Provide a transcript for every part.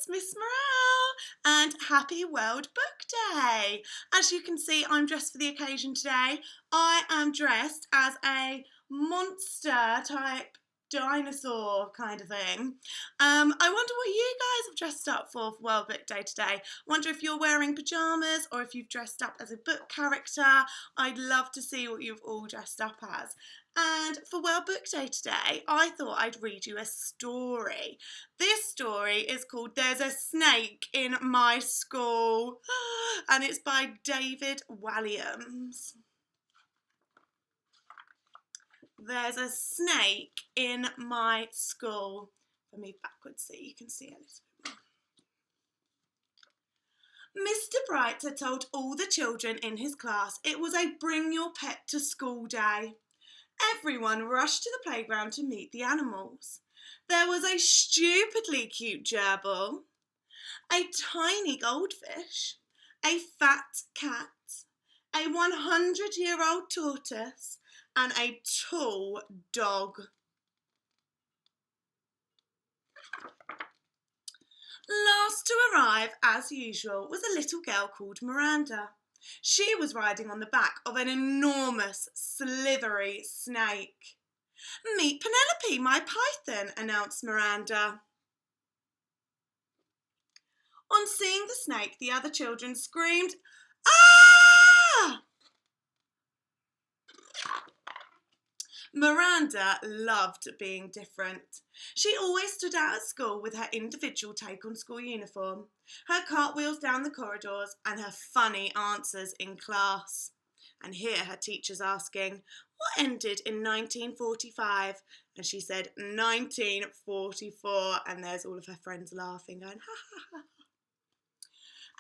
it's Miss Morale and happy World Book Day. As you can see, I'm dressed for the occasion today. I am dressed as a monster type dinosaur kind of thing. I wonder what you guys have dressed up for World Book Day today. I wonder if you're wearing pyjamas or if you've dressed up as a book character. I'd love to see what you've all dressed up as. And for World Book Day today, I thought I'd read you a story. This story is called There's a Snake in My School, and it's by David Walliams. There's a snake in my school. Let me backwards so you can see a little bit more. Mr. Bright had told all the children in his class it was a bring your pet to school day. Everyone rushed to the playground to meet the animals. There was a stupidly cute gerbil, a tiny goldfish, a fat cat, a 100-year-old tortoise, and a tall dog. Last to arrive, as usual, was a little girl called Miranda. She was riding on the back of an enormous, slithery snake. "Meet Penelope, my python," announced Miranda. On seeing the snake, the other children screamed, "Ah!" Miranda loved being different. She always stood out at school with her individual take on school uniform, her cartwheels down the corridors, and her funny answers in class. And here her teacher's asking, "What ended in 1945? And she said, 1944, and there's all of her friends laughing, going, ha ha ha.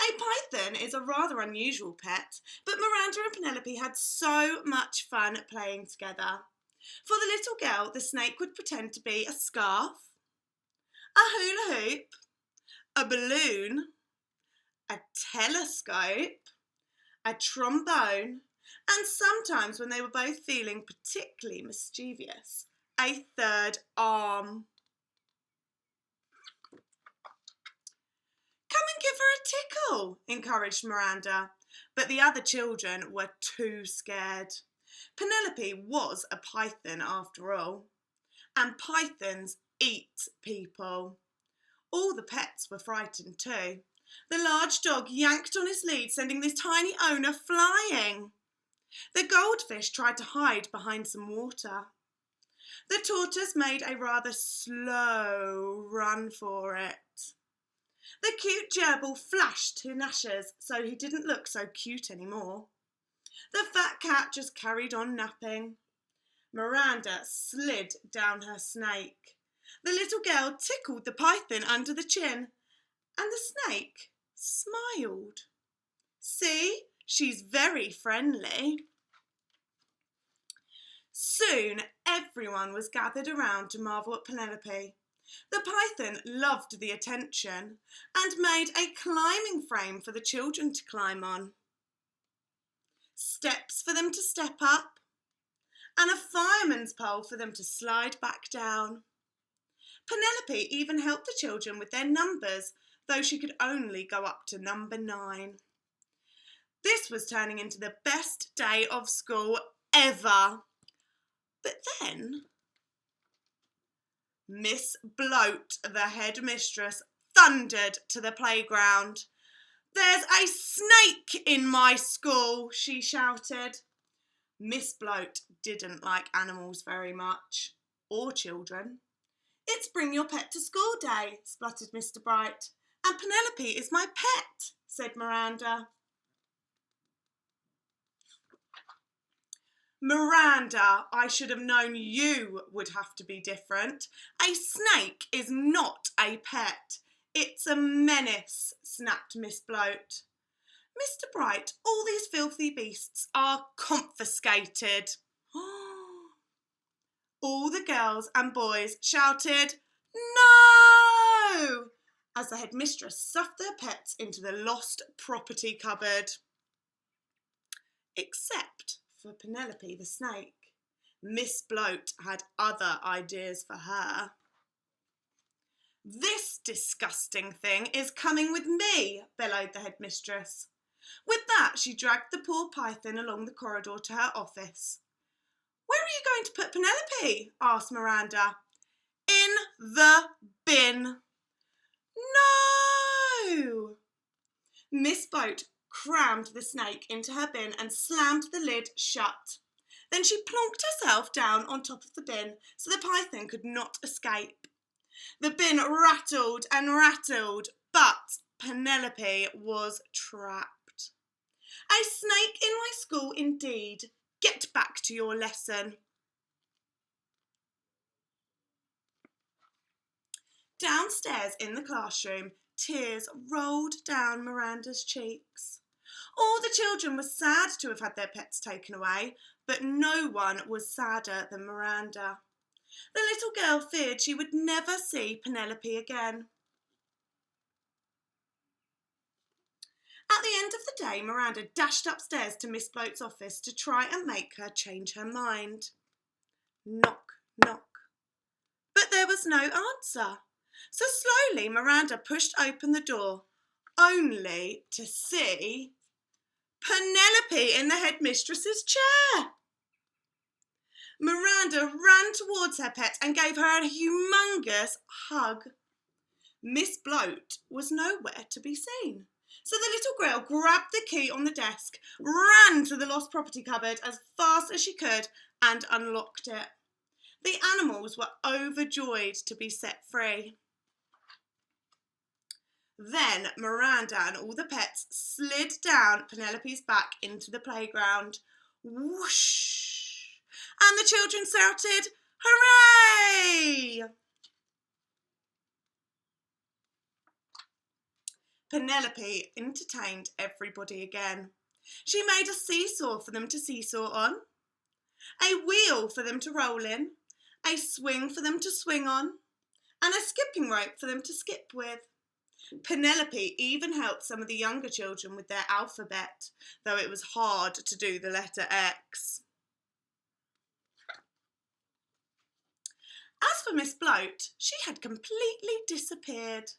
A python is a rather unusual pet, but Miranda and Penelope had so much fun playing together. For the little girl, the snake would pretend to be a scarf, a hula hoop, a balloon, a telescope, a trombone, and sometimes, when they were both feeling particularly mischievous, a third arm. "Come and give her a tickle," encouraged Miranda, but the other children were too scared. Penelope was a python after all, and pythons eat people. All the pets were frightened too. The large dog yanked on his lead, sending the tiny owner flying. The goldfish tried to hide behind some water. The tortoise made a rather slow run for it. The cute gerbil flashed to gnashes so he didn't look so cute anymore. The fat cat just carried on napping. Miranda slid down her snake. The little girl tickled the python under the chin, and the snake smiled. "See, she's very friendly." Soon everyone was gathered around to marvel at Penelope. The python loved the attention and made a climbing frame for the children to climb on, steps for them to step up, and a fireman's pole for them to slide back down. Penelope even helped the children with their numbers, though she could only go up to number 9. This was turning into the best day of school ever. But then Miss Bloat, the headmistress, thundered to the playground. "There's a snake in my school," she shouted. Miss Bloat didn't like animals very much, or children. "It's bring your pet to school day," spluttered Mr. Bright. "And Penelope is my pet," said Miranda. "Miranda, I should have known you would have to be different. A snake is not a pet. It's a menace," snapped Miss Bloat. "Mr. Bright, all these filthy beasts are confiscated." All the girls and boys shouted, "No!" as the headmistress stuffed their pets into the lost property cupboard. Except for Penelope the snake. Miss Bloat had other ideas for her. "This disgusting thing is coming with me," bellowed the headmistress. With that, she dragged the poor python along the corridor to her office. "Where are you going to put Penelope?" asked Miranda. "In the bin." "No!" Miss Boat crammed the snake into her bin and slammed the lid shut. Then she plonked herself down on top of the bin so the python could not escape. The bin rattled and rattled, but Penelope was trapped. "A snake in my school indeed. Get back to your lesson." Downstairs in the classroom, tears rolled down Miranda's cheeks. All the children were sad to have had their pets taken away, but no one was sadder than Miranda. The little girl feared she would never see Penelope again. At the end of the day, Miranda dashed upstairs to Miss Boat's office to try and make her change her mind. Knock, knock. But there was no answer. So slowly Miranda pushed open the door, only to see Penelope in the headmistress's chair. Miranda ran towards her pet and gave her a humongous hug. Miss Bloat was nowhere to be seen. So the little girl grabbed the key on the desk, ran to the lost property cupboard as fast as she could and unlocked it. The animals were overjoyed to be set free. Then Miranda and all the pets slid down Penelope's back into the playground. Whoosh! And the children shouted, "Hooray!" Penelope entertained everybody again. She made a seesaw for them to seesaw on, a wheel for them to roll in, a swing for them to swing on, and a skipping rope for them to skip with. Penelope even helped some of the younger children with their alphabet, though it was hard to do the letter X. As for Miss Bloat, she had completely disappeared.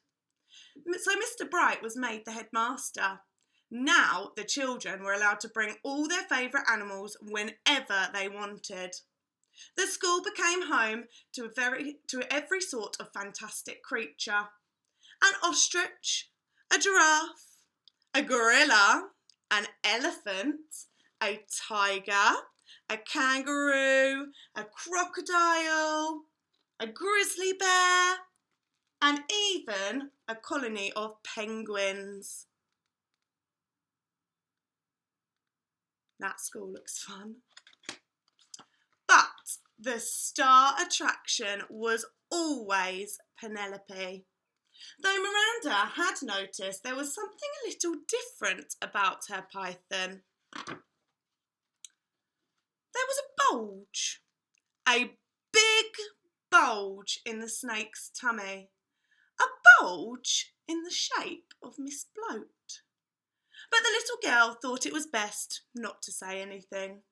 So Mr. Bright was made the headmaster. Now the children were allowed to bring all their favourite animals whenever they wanted. The school became home to every sort of fantastic creature. An ostrich, a giraffe, a gorilla, an elephant, a tiger, a kangaroo, a crocodile, a grizzly bear, and even a colony of penguins. That school looks fun. But the star attraction was always Penelope. Though Miranda had noticed there was something a little different about her python. There was a big bulge in the snake's tummy. A bulge in the shape of Miss Bloat. But the little girl thought it was best not to say anything.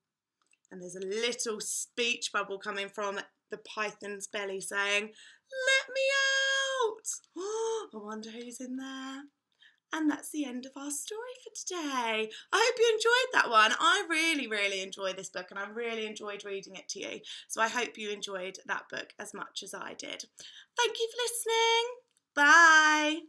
And there's a little speech bubble coming from the python's belly saying, "Let me out!" Oh, I wonder who's in there. And that's the end of our story for today. I hope you enjoyed that one. I really, really enjoyed this book and I really enjoyed reading it to you. So I hope you enjoyed that book as much as I did. Thank you for listening. Bye.